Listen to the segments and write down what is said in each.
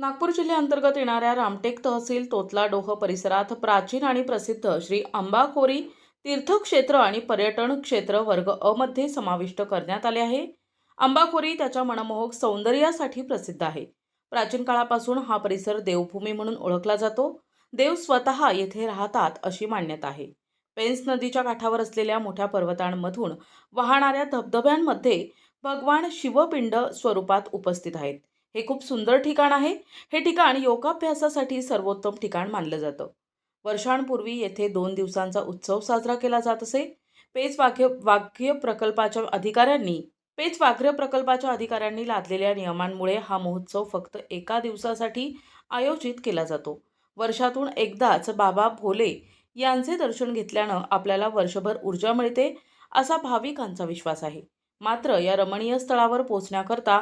नागपूर जिल्ह्याअंतर्गत येणाऱ्या रामटेक तहसील तोतलाडोह परिसरात प्राचीन आणि प्रसिद्ध श्री अंबाखोरी तीर्थक्षेत्र आणि पर्यटन क्षेत्र वर्ग अ मध्ये समाविष्ट करण्यात आले आहे. अंबाखोरी त्याच्या मनमोहक सौंदर्यासाठी प्रसिद्ध आहे. प्राचीन काळापासून हा परिसर देवभूमी म्हणून ओळखला जातो. देव स्वतः येथे राहतात अशी मान्यता आहे. पेंच नदीच्या काठावर असलेल्या मोठ्या पर्वतांमधून वाहणाऱ्या धबधब्यांमध्ये भगवान शिवपिंड स्वरूपात उपस्थित आहेत. हे खूप सुंदर ठिकाण आहे. हे ठिकाण योगाभ्यासासाठी सर्वोत्तम ठिकाण मानलं जातं. वर्षांपूर्वी येथे 2 दिवसांचा उत्सव साजरा केला जात असे. पेच व्याघ्र प्रकल्पाच्या अधिकाऱ्यांनी लादलेल्या नियमांमुळे हा महोत्सव फक्त एका दिवसासाठी आयोजित केला जातो. वर्षातून एकदाच बाबा भोले यांचे दर्शन घेतल्यानं आपल्याला वर्षभर ऊर्जा मिळते असा भाविकांचा विश्वास आहे. मात्र या रमणीय स्थळावर पोहोचण्याकरता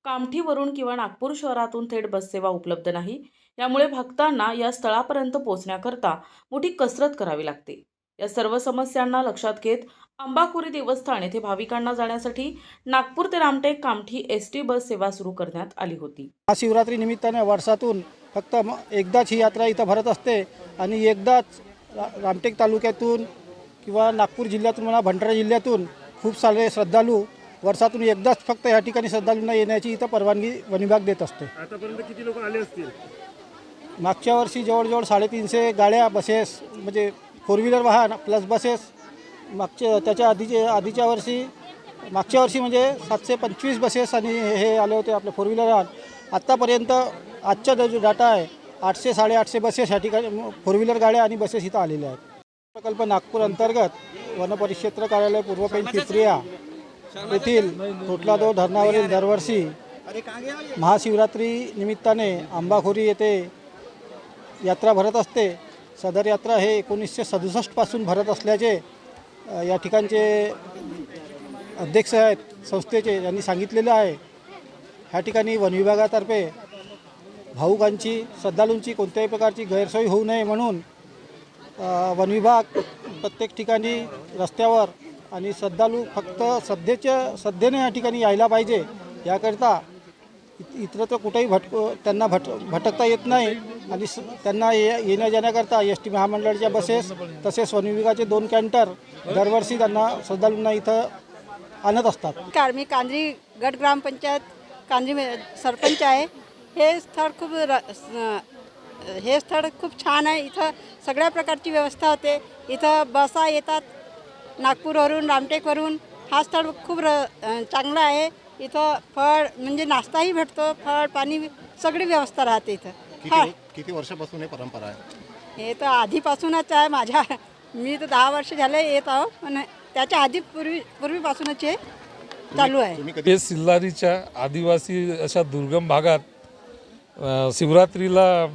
कामठीवरून किंवा नागपूर शहरातून थेट बससेवा उपलब्ध नाही. यामुळे भक्तांना या स्थळापर्यंत पोहोचण्याकरता मोठी कसरत करावी लागते. या सर्व समस्यांना लक्षात घेत अंबाखोरी देवस्थान येथे भाविकांना जाण्यासाठी नागपूर ते रामटेक कामठी एसटी बस सेवा सुरू करण्यात आली होती. महाशिवरात्री निमित्ताने वर्षातून फक्त एकदाच ही यात्रा इथं भरत असते आणि एकदाच रामटेक तालुक्यातून किंवा नागपूर जिल्ह्यातून म्हणा भंडारा जिल्ह्यातून खूप सारे श्रद्धाळू वर्षातून एकदाच फक्त या ठिकाणी श्रद्धाळूंना येण्याची इथं परवानगी वन विभाग देत असते. आतापर्यंत किती लोक आले असतील? मागच्या वर्षी जवळजवळ 350 गाड्या बसेस म्हणजे 4 व्हीलर वाहन प्लस बसेस, मागच्या आधीच्या वर्षी म्हणजे 725 बसेस आणि हे आले होते आपले 4 व्हीलर वाहन. आत्तापर्यंत आजचा जो डाटा आहे 800-850 बसेस या ठिकाणी 4 व्हीलर गाड्या आणि बसेस इथं आलेल्या आहेत. प्रकल्प नागपूर अंतर्गत वनपरिक्षेत्र कार्यालय पूर्व पेंच पिपरिया येथील तोतलाडोह धरणावरील दरवर्षी महाशिवरात्री निमित्ताने अंबाखोरी येथे यात्रा भरत असते. सदर यात्रा हे 1967 पासून भरत असल्याचे या ठिकाणचे अध्यक्ष आहेत संस्थेचे यांनी सांगितलेले आहे. ह्या ठिकाणी वन विभागातर्फे भाविकांची श्रद्धाळूंची कोणत्याही प्रकारची गैरसोय होऊ नये म्हणून वन विभाग प्रत्येक ठिकाणी रस्त्यावर आणि श्रद्धाळू फक्त श्रद्धेने या ठिकाणी यायला पाहिजे याकरता इतरत्र कुठेही त्यांना भटकता येत नाही आणि त्यांना येण्या जाण्याकरता एस टी महामंडळाच्या बसेस तसेच वन विभागाचे 2 कॅन्टर दरवर्षी त्यांना श्रद्धाळूंना इथं आणत असतात. मी कांद्री गट ग्रामपंचायत कांद्री सरपंच आहे. हे स्थळ खूप छान आहे. इथं सगळ्या प्रकारची व्यवस्था होते. इथं बसा येतात नागपूरवरून रामटेकवरून. हा स्थळ खूप चांगला आहे. इथं फळ म्हणजे नाश्ताही भेटतो, फळ पाणी सगळी व्यवस्था राहते इथं. किती वर्षापासून हे परंपरा आहे? हे तर आधीपासूनच आहे. मी तर 10 वर्ष झाले येत आहो, पण त्याच्या आधी पूर्वीपासूनच हे चालू आहे. हे सिल्लारीच्या आदिवासी अशा दुर्गम भागात शिवरात्रीला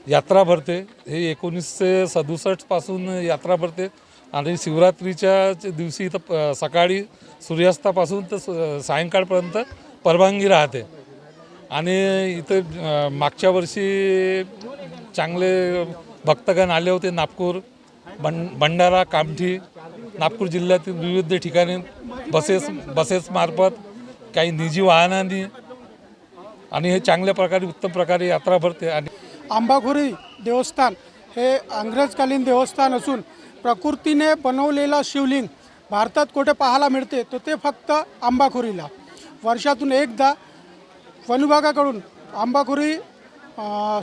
यात्रा भरते. हे 1967 पासून यात्रा भरते आणि शिवरात्रीच्या दिवशी इथं सकाळी सूर्यास्तापासून तर सायंकाळपर्यंत परवानगी राहते. आणि इथं मागच्या वर्षी चांगले भक्तगण आले होते. नागपूर, भंडारा, कामठी, नागपूर जिल्ह्यातील विविध ठिकाणी बसेस मार्फत काही निजी वाहनांनी आणि हे चांगल्या प्रकारे उत्तम प्रकारे यात्रा भरते. आणि अंबाखोरी देवस्थान हे इंग्रजकालीन देवस्थान असून प्रकृतीने बनवलेला शिवलिंग भारतात कुठे पाहायला मिळते तर ते फक्त अंबाखोरीला. वर्षातून एकदा वन विभागाकडून अंबाखोरी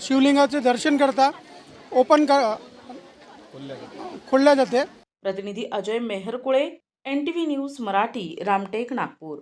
शिवलिंगाचे दर्शन करता खोलल्या जाते. प्रतिनिधी अजय मेहरकुळे, NTV न्यूज मराठी, रामटेक, नागपूर.